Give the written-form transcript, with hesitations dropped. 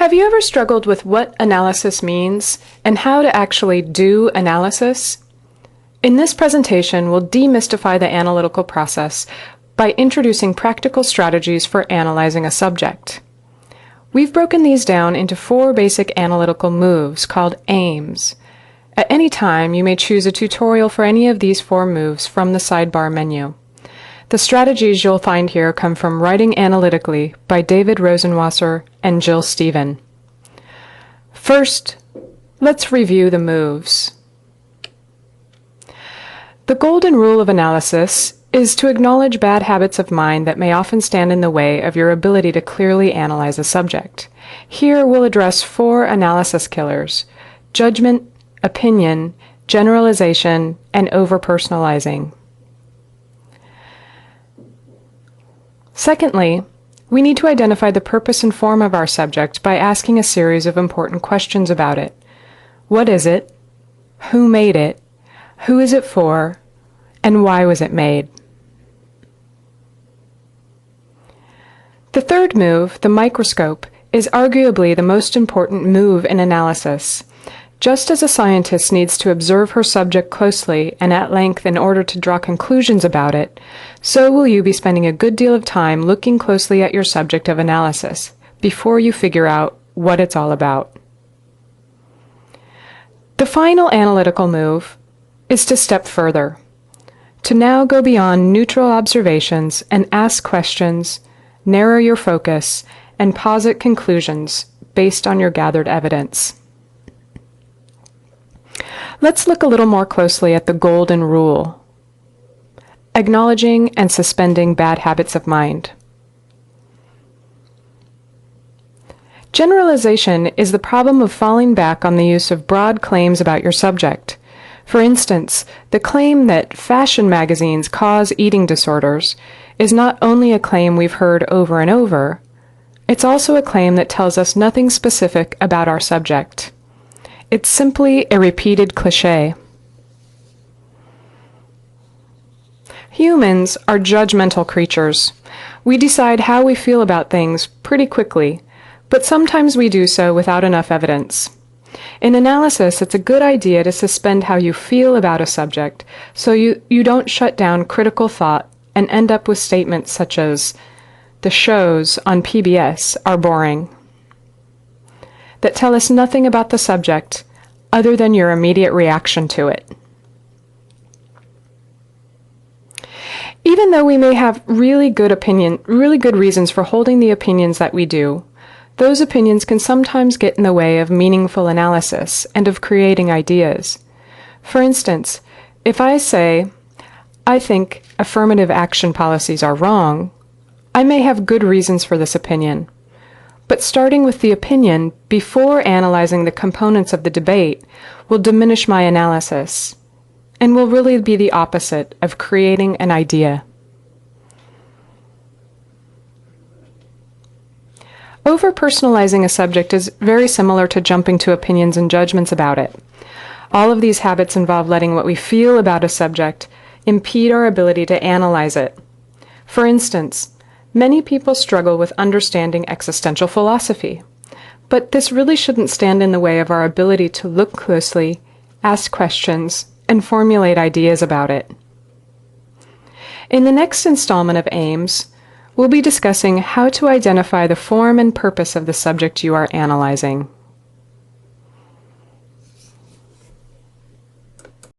Have you ever struggled with what analysis means and how to actually do analysis? In this presentation, we'll demystify the analytical process by introducing practical strategies for analyzing a subject. We've broken these down into 4 basic analytical moves called aims. At any time, you may choose a tutorial for any of these 4 moves from the sidebar menu. The strategies you'll find here come from Writing Analytically by David Rosenwasser and Jill Stephen. First, let's review the moves. The golden rule of analysis is to acknowledge bad habits of mind that may often stand in the way of your ability to clearly analyze a subject. Here we'll address 4 analysis killers: judgment, opinion, generalization, and over-personalizing. Secondly, we need to identify the purpose and form of our subject by asking a series of important questions about it. What is it? Who made it? Who is it for? And why was it made? The third move, the microscope, is arguably the most important move in analysis. Just as a scientist needs to observe her subject closely and at length in order to draw conclusions about it, so will you be spending a good deal of time looking closely at your subject of analysis before you figure out what it's all about. The final analytical move is to step further, to now go beyond neutral observations and ask questions, narrow your focus, and posit conclusions based on your gathered evidence. Let's look a little more closely at the golden rule: acknowledging and suspending bad habits of mind. Generalization is the problem of falling back on the use of broad claims about your subject. For instance, the claim that fashion magazines cause eating disorders is not only a claim we've heard over and over, it's also a claim that tells us nothing specific about our subject. It's simply a repeated cliché. Humans are judgmental creatures. We decide how we feel about things pretty quickly, but sometimes we do so without enough evidence. In analysis, it's a good idea to suspend how you feel about a subject so you don't shut down critical thought and end up with statements such as, "The shows on PBS are boring," that tell us nothing about the subject other than your immediate reaction to it. Even though we may have really good reasons for holding the opinions that we do, those opinions can sometimes get in the way of meaningful analysis and of creating ideas. For instance, if I say, "I think affirmative action policies are wrong," I may have good reasons for this opinion. But starting with the opinion before analyzing the components of the debate will diminish my analysis and will really be the opposite of creating an idea. Over-personalizing a subject is very similar to jumping to opinions and judgments about it. All of these habits involve letting what we feel about a subject impede our ability to analyze it. For instance, many people struggle with understanding existential philosophy, but this really shouldn't stand in the way of our ability to look closely, ask questions, and formulate ideas about it. In the next installment of AIMS, we'll be discussing how to identify the form and purpose of the subject you are analyzing.